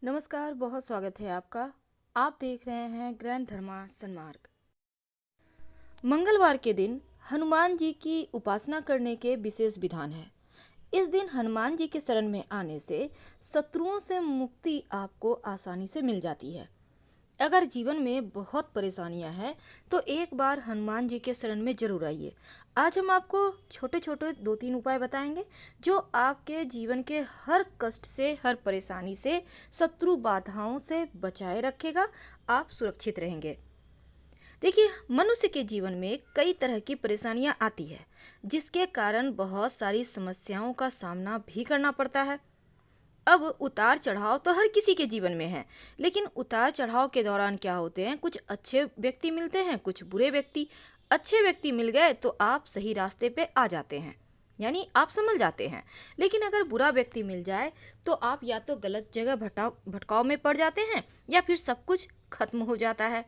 नमस्कार, बहुत स्वागत है आपका। आप देख रहे हैं ग्रैंड धर्मा सन्मार्ग। मंगलवार के दिन हनुमान जी की उपासना करने के विशेष विधान है। इस दिन हनुमान जी के शरण में आने से शत्रुओं से मुक्ति आपको आसानी से मिल जाती है। अगर जीवन में बहुत परेशानियां हैं तो एक बार हनुमान जी के शरण में जरूर आइए। आज हम आपको छोटे छोटे 2-3 उपाय बताएंगे जो आपके जीवन के हर कष्ट से, हर परेशानी से, शत्रु बाधाओं से बचाए रखेगा। आप सुरक्षित रहेंगे। देखिए, मनुष्य के जीवन में कई तरह की परेशानियां आती है, जिसके कारण बहुत सारी समस्याओं का सामना भी करना पड़ता है। अब उतार चढ़ाव तो हर किसी के जीवन में है, लेकिन उतार चढ़ाव के दौरान क्या होते हैं, कुछ अच्छे व्यक्ति मिलते हैं, कुछ बुरे व्यक्ति। अच्छे व्यक्ति मिल गए तो आप सही रास्ते पे आ जाते हैं, यानी आप संभल जाते हैं। लेकिन अगर बुरा व्यक्ति मिल जाए तो आप या तो गलत जगह भटकाव में पड़ जाते हैं या फिर सब कुछ खत्म हो जाता है।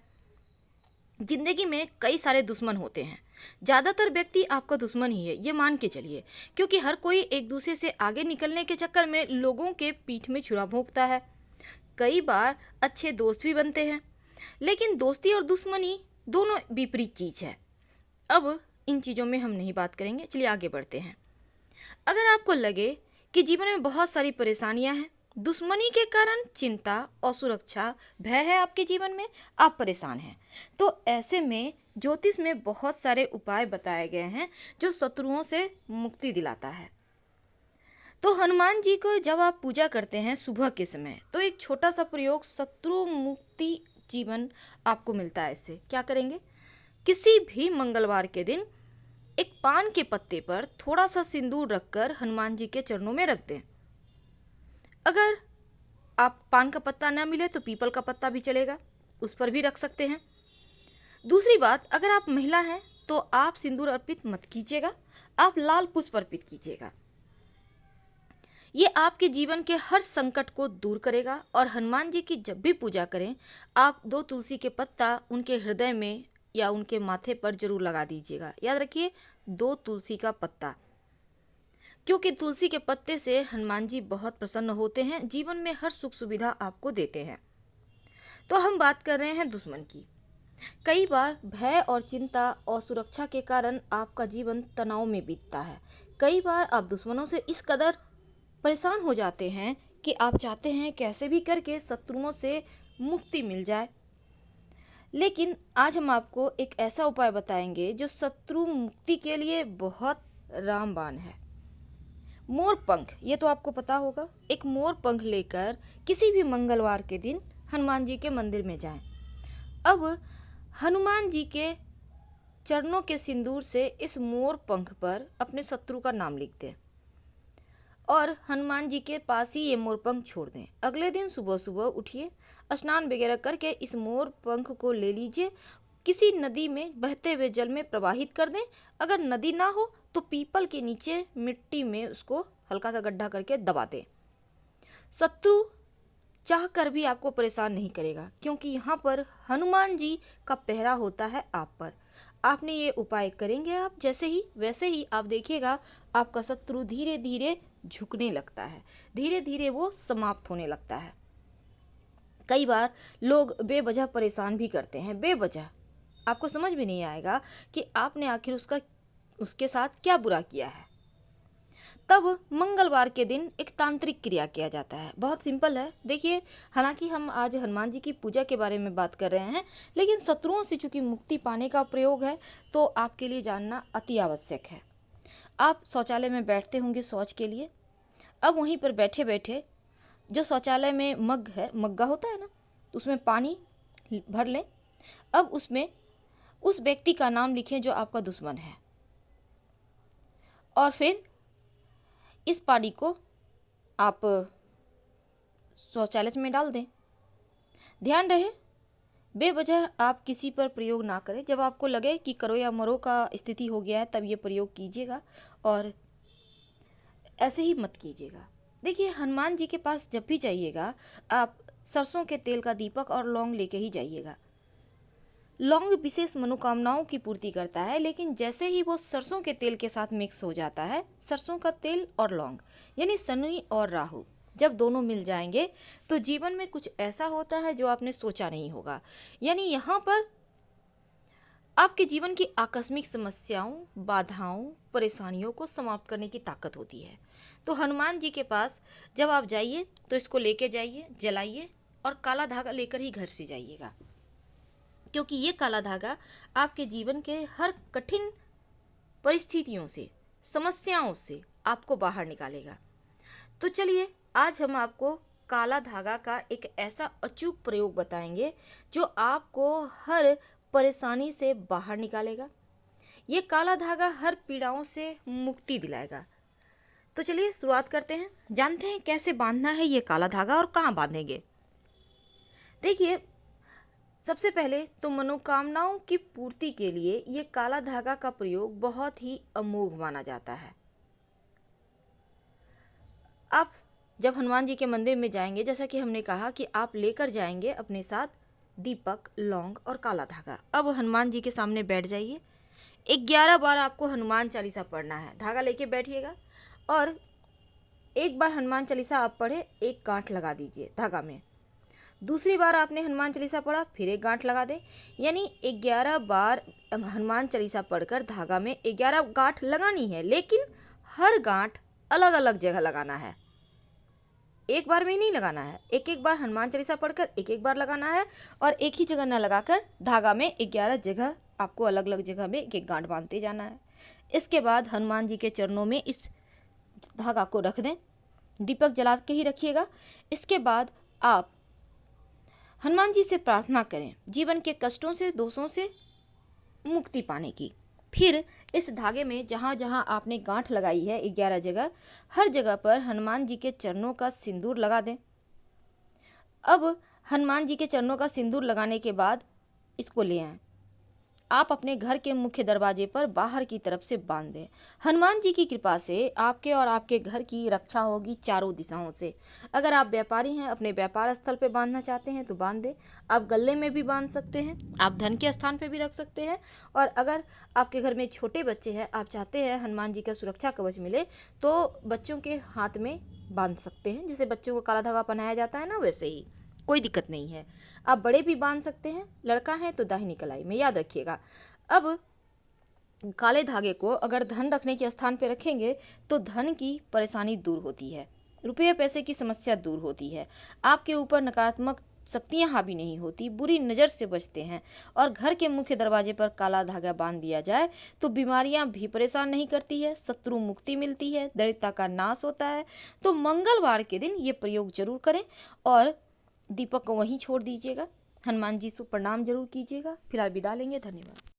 जिंदगी में कई सारे दुश्मन होते हैं। ज़्यादातर व्यक्ति आपका दुश्मन ही है, ये मान के चलिए, क्योंकि हर कोई एक दूसरे से आगे निकलने के चक्कर में लोगों के पीठ में छुरा भोंकता है। कई बार अच्छे दोस्त भी बनते हैं, लेकिन दोस्ती और दुश्मनी दोनों विपरीत चीज़ है। अब इन चीज़ों में हम नहीं बात करेंगे, चलिए आगे बढ़ते हैं। अगर आपको लगे कि जीवन में बहुत सारी परेशानियां हैं, दुश्मनी के कारण चिंता, असुरक्षा, भय है आपके जीवन में, आप परेशान हैं, तो ऐसे में ज्योतिष में बहुत सारे उपाय बताए गए हैं जो शत्रुओं से मुक्ति दिलाता है। तो हनुमान जी को जब आप पूजा करते हैं सुबह के समय, तो एक छोटा सा प्रयोग शत्रु मुक्ति जीवन आपको मिलता है। इससे क्या करेंगे, किसी भी मंगलवार के दिन एक पान के पत्ते पर थोड़ा सा सिंदूर रखकर हनुमान जी के चरणों में रख दें। अगर आप पान का पत्ता ना मिले तो पीपल का पत्ता भी चलेगा, उस पर भी रख सकते हैं। दूसरी बात, अगर आप महिला हैं तो आप सिंदूर अर्पित मत कीजिएगा, आप लाल पुष्प अर्पित कीजिएगा। ये आपके जीवन के हर संकट को दूर करेगा। और हनुमान जी की जब भी पूजा करें, आप 2 तुलसी के पत्ता उनके हृदय में या उनके माथे पर जरूर लगा दीजिएगा। याद रखिए, 2 तुलसी का पत्ता, क्योंकि तुलसी के पत्ते से हनुमान जी बहुत प्रसन्न होते हैं, जीवन में हर सुख सुविधा आपको देते हैं। तो हम बात कर रहे हैं दुश्मन की। कई बार भय और चिंता और सुरक्षा के कारण आपका जीवन तनाव में बीतता है। कई बार आप दुश्मनों से इस कदर परेशान हो जाते हैं कि आप चाहते हैं कैसे भी करके शत्रुओं से मुक्ति मिल जाए। लेकिन आज हम आपको एक ऐसा उपाय बताएंगे जो शत्रु मुक्ति के लिए बहुत रामबाण है। मोर पंख, ये तो आपको पता होगा। एक मोर पंख लेकर किसी भी मंगलवार के दिन हनुमान जी के मंदिर में जाएं। अब हनुमान जी के चरणों के सिंदूर से इस मोर पंख पर अपने शत्रु का नाम लिख दें और हनुमान जी के पास ही ये मोर पंख छोड़ दें। अगले दिन सुबह सुबह उठिए, स्नान वगैरह करके इस मोर पंख को ले लीजिए, किसी नदी में बहते हुए जल में प्रवाहित कर दें। अगर नदी ना हो तो पीपल के नीचे मिट्टी में उसको हल्का सा गड्ढा करके दबा दें। शत्रु चाह कर भी आपको परेशान नहीं करेगा, क्योंकि यहाँ पर हनुमान जी का पहरा होता है आप पर। आपने ये उपाय करेंगे आप जैसे ही, वैसे ही आप देखिएगा आपका शत्रु धीरे धीरे झुकने लगता है, धीरे धीरे वो समाप्त होने लगता है। कई बार लोग बेवजह परेशान भी करते हैं, बेवजह आपको समझ भी नहीं आएगा कि आपने आखिर उसके साथ क्या बुरा किया है। तब मंगलवार के दिन एक तांत्रिक क्रिया किया जाता है, बहुत सिंपल है। देखिए, हालांकि हम आज हनुमान जी की पूजा के बारे में बात कर रहे हैं, लेकिन शत्रुओं से चूंकि मुक्ति पाने का प्रयोग है तो आपके लिए जानना अति आवश्यक है। आप शौचालय में बैठते होंगे शौच के लिए। अब वहीं पर बैठे बैठे जो शौचालय में मग है, मग्गा होता है ना, उसमें पानी भर लें। अब उसमें उस व्यक्ति का नाम लिखें जो आपका दुश्मन है, और फिर इस पानी को आप शौचालय में डाल दें। ध्यान रहे, बेवजह आप किसी पर प्रयोग ना करें। जब आपको लगे कि करो या मरो का स्थिति हो गया है, तब ये प्रयोग कीजिएगा, और ऐसे ही मत कीजिएगा। देखिए, हनुमान जी के पास जब भी जाइएगा आप सरसों के तेल का दीपक और लौंग लेके ही जाइएगा। लौंग विशेष मनोकामनाओं की पूर्ति करता है, लेकिन जैसे ही वो सरसों के तेल के साथ मिक्स हो जाता है, सरसों का तेल और लौंग यानी शनि और राहु, जब दोनों मिल जाएंगे तो जीवन में कुछ ऐसा होता है जो आपने सोचा नहीं होगा। यानी यहाँ पर आपके जीवन की आकस्मिक समस्याओं, बाधाओं, परेशानियों को समाप्त करने की ताकत होती है। तो हनुमान जी के पास जब आप जाइए तो इसको लेके जाइए, जलाइए और काला धागा लेकर ही घर से जाइएगा, क्योंकि ये काला धागा आपके जीवन के हर कठिन परिस्थितियों से, समस्याओं से आपको बाहर निकालेगा। तो चलिए आज हम आपको काला धागा का एक ऐसा अचूक प्रयोग बताएंगे जो आपको हर परेशानी से बाहर निकालेगा। ये काला धागा हर पीड़ाओं से मुक्ति दिलाएगा। तो चलिए शुरुआत करते हैं, जानते हैं कैसे बांधना है ये काला धागा और कहाँ बांधेंगे। देखिए, सबसे पहले तो मनोकामनाओं की पूर्ति के लिए ये काला धागा का प्रयोग बहुत ही अमोघ माना जाता है। आप जब हनुमान जी के मंदिर में जाएंगे, जैसा कि हमने कहा कि आप लेकर जाएंगे अपने साथ दीपक, लौंग और काला धागा। अब हनुमान जी के सामने बैठ जाइए। 11 बार आपको हनुमान चालीसा पढ़ना है। धागा लेके बैठिएगा और एक बार हनुमान चालीसा आप पढ़े, एक गांठ लगा दीजिए धागा में। दूसरी बार आपने हनुमान चालीसा पढ़ा, फिर एक गांठ लगा दे। यानी 11 बार हनुमान चालीसा पढ़कर धागा में 11 गांठ लगानी है, लेकिन हर गांठ अलग अलग जगह लगाना है, एक बार में ही नहीं लगाना है। एक एक बार हनुमान चालीसा पढ़कर एक एक बार लगाना है और एक ही जगह न लगाकर धागा में 11 जगह आपको अलग अलग जगह में एक एक गांठ बांधते जाना है। इसके बाद हनुमान जी के चरणों में इस धागा को रख दें, दीपक जला के ही रखिएगा। इसके बाद आप हनुमान जी से प्रार्थना करें जीवन के कष्टों से, दोषों से मुक्ति पाने की। फिर इस धागे में जहाँ जहाँ आपने गांठ लगाई है 11 जगह, हर जगह पर हनुमान जी के चरणों का सिंदूर लगा दें। अब हनुमान जी के चरणों का सिंदूर लगाने के बाद इसको ले आएं। आप अपने घर के मुख्य दरवाजे पर बाहर की तरफ से बांध दें। हनुमान जी की कृपा से आपके और आपके घर की रक्षा होगी चारों दिशाओं से। अगर आप व्यापारी हैं, अपने व्यापार स्थल पे बांधना चाहते हैं तो बांध दें। आप गले में भी बांध सकते हैं, आप धन के स्थान पे भी रख सकते हैं। और अगर आपके घर में छोटे बच्चे हैं, आप चाहते हैं हनुमान जी का सुरक्षा कवच मिले, तो बच्चों के हाथ में बांध सकते हैं। जैसे बच्चों को काला धागा पहनाया जाता है ना, वैसे ही कोई दिक्कत नहीं है। आप बड़े भी बांध सकते हैं, लड़का है तो दाहिनी कलाई में, याद रखिएगा। अब काले धागे को अगर धन रखने के स्थान पे रखेंगे तो धन की परेशानी दूर होती है, रुपये पैसे की समस्या दूर होती है, आपके ऊपर नकारात्मक शक्तियां हावी नहीं होती, बुरी नज़र से बचते हैं। और घर के मुख्य दरवाजे पर काला धागा बांध दिया जाए तो बीमारियां भी परेशान नहीं करती है, शत्रु मुक्ति मिलती है, दरिद्रता का नाश होता है। तो मंगलवार के दिन ये प्रयोग जरूर करें और दीपक को वहीं छोड़ दीजिएगा। हनुमान जी से प्रणाम जरूर कीजिएगा। फिलहाल विदा लेंगे, धन्यवाद।